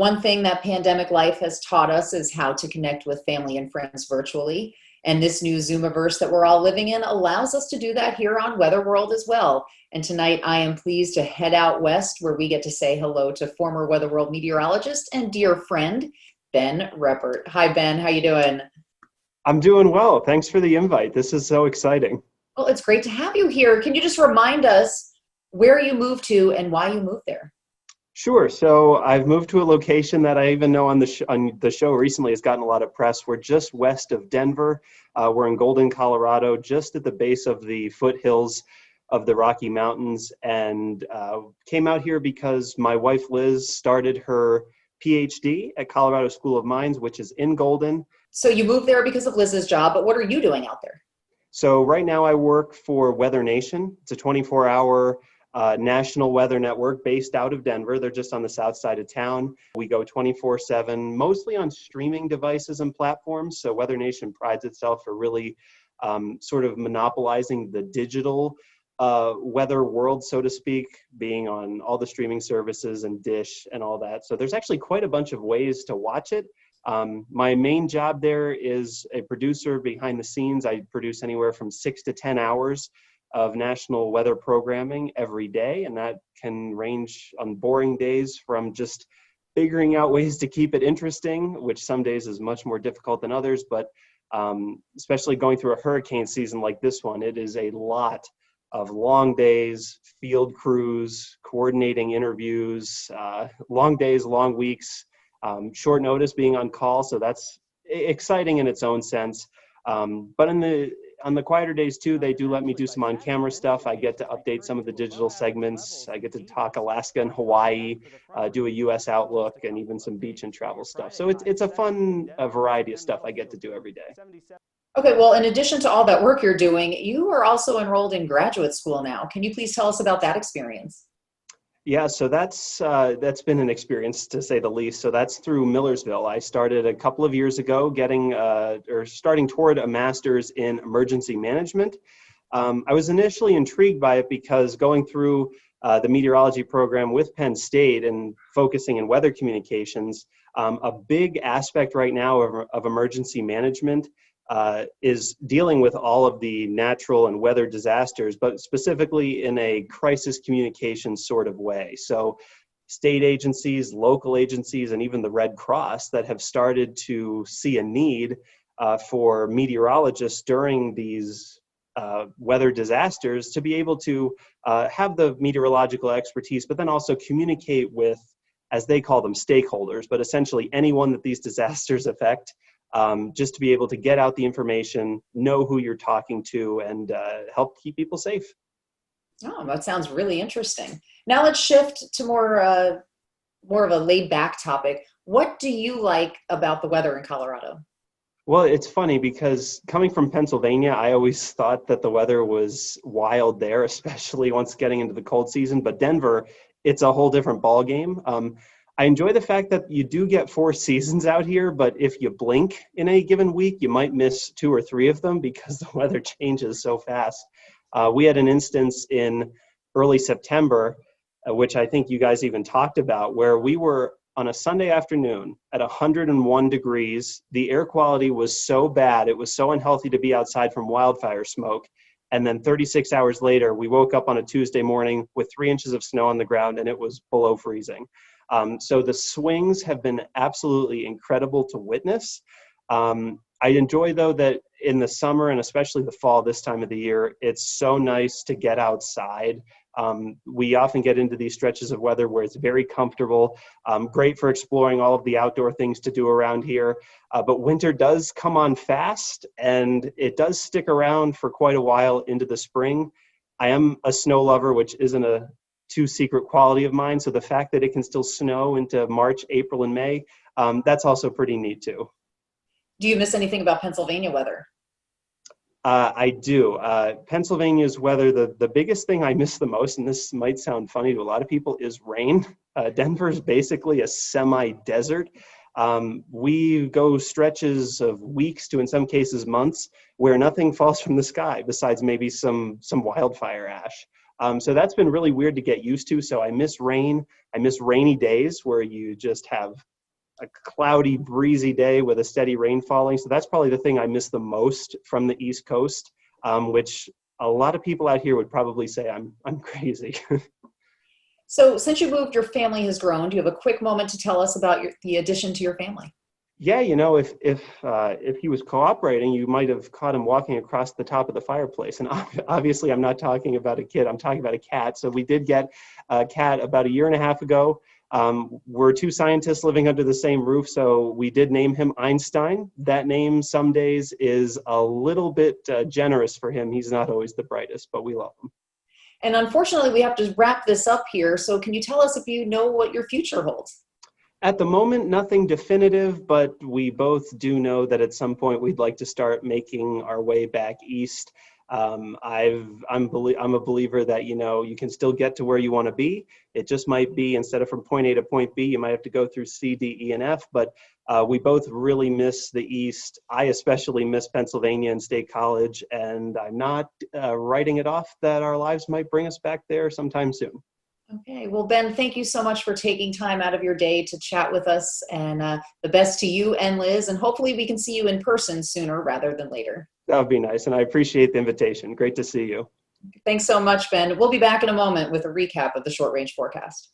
One thing that pandemic life has taught us is how to connect with family and friends virtually. And this new Zoomiverse that we're all living in allows us to do that here on Weather World as well. And tonight I am pleased to head out west where we get to say hello to former Weather World meteorologist and dear friend, Ben Reppert. Hi, Ben. How you doing? I'm doing well. Thanks for the invite. This is so exciting. Well, it's great to have you here. Can you just remind us where you moved to and why you moved there? Sure. So I've moved to a location that I even know on the show recently has gotten a lot of press. We're just west of Denver. We're in Golden, Colorado, just at the base of the foothills of the Rocky Mountains, and came out here because my wife Liz started her PhD at Colorado School of Mines, which is in Golden. So you moved there because of Liz's job, but what are you doing out there? So right now I work for Weather Nation. It's a 24-hour national weather network based out of Denver. They're just on the south side of town. We go 24/7, mostly on streaming devices and platforms. So Weather Nation prides itself for really sort of monopolizing the digital weather world, so to speak, being on all the streaming services and Dish and all that. So there's actually quite a bunch of ways to watch it. My main job there is a producer behind the scenes. I produce anywhere from 6 to 10 hours of national weather programming every day, and that can range on boring days from just figuring out ways to keep it interesting, which some days is much more difficult than others, but especially going through a hurricane season like this one, it is a lot of long days, field crews, coordinating interviews, long days, long weeks, short notice being on call. So that's exciting in its own sense. But on the quieter days too, they do let me do some on-camera stuff. I get to update some of the digital segments. I get to talk Alaska and Hawaii, do a U.S. outlook, and even some beach and travel stuff. So it's a fun variety of stuff I get to do every day. Okay, well, in addition to all that work you're doing, you are also enrolled in graduate school now. Can you please tell us about that experience? Yeah, so that's been an experience to say the least. So that's through Millersville. I started a couple of years ago starting toward a master's in emergency management. I was initially intrigued by it because going through the meteorology program with Penn State and focusing in weather communications, a big aspect right now of emergency management is dealing with all of the natural and weather disasters, but specifically in a crisis communication sort of way. So state agencies, local agencies, and even the Red Cross that have started to see a need for meteorologists during these weather disasters to be able to have the meteorological expertise, but then also communicate with, as they call them, stakeholders, but essentially anyone that these disasters affect, just to be able to get out the information, know who you're talking to, and help keep people safe. Oh, that sounds really interesting. Now let's shift to more of a laid-back topic. What do you like about the weather in Colorado? Well, it's funny because coming from Pennsylvania, I always thought that the weather was wild there, especially once getting into the cold season. But Denver, it's a whole different ballgame. I enjoy the fact that you do get 4 seasons out here, but if you blink in a given week, you might miss 2 or 3 of them because the weather changes so fast. We had an instance in early September, which I think you guys even talked about, where we were on a Sunday afternoon at 101 degrees. The air quality was so bad, it was so unhealthy to be outside from wildfire smoke. And then 36 hours later, we woke up on a Tuesday morning with 3 inches of snow on the ground, and it was below freezing. So the swings have been absolutely incredible to witness. I enjoy, though, that in the summer and especially the fall this time of the year, it's so nice to get outside. We often get into these stretches of weather where it's very comfortable, great for exploring all of the outdoor things to do around here. But winter does come on fast, and it does stick around for quite a while into the spring. I am a snow lover, which isn't a too secret quality of mine. So the fact that it can still snow into March, April, and May, that's also pretty neat too. Do you miss anything about Pennsylvania weather? I do. Pennsylvania's weather, the biggest thing I miss the most, and this might sound funny to a lot of people, is rain. Denver's basically a semi-desert. We go stretches of weeks to, in some cases, months, where nothing falls from the sky besides maybe some wildfire ash. So that's been really weird to get used to. So I miss rain. I miss rainy days where you just have a cloudy, breezy day with a steady rain falling. So that's probably the thing I miss the most from the East Coast, which a lot of people out here would probably say I'm crazy. So since you moved, your family has grown. Do you have a quick moment to tell us about the addition to your family? Yeah, if he was cooperating, you might have caught him walking across the top of the fireplace. And obviously, I'm not talking about a kid. I'm talking about a cat. So we did get a cat about a year and a half ago. We're two scientists living under the same roof, so we did name him Einstein. That name some days is a little bit generous for him. He's not always the brightest, but we love him. And unfortunately, we have to wrap this up here. So can you tell us if you know what your future holds? At the moment, nothing definitive, but we both do know that at some point we'd like to start making our way back east. I'm a believer that, you can still get to where you want to be. It just might be, instead of from point A to point B, you might have to go through C, D, E, and F. But we both really miss the East. I especially miss Pennsylvania and State College, and I'm not writing it off that our lives might bring us back there sometime soon. Okay, well, Ben, thank you so much for taking time out of your day to chat with us, and the best to you and Liz, and hopefully we can see you in person sooner rather than later. That would be nice, and I appreciate the invitation. Great to see you. Thanks so much, Ben. We'll be back in a moment with a recap of the short range forecast.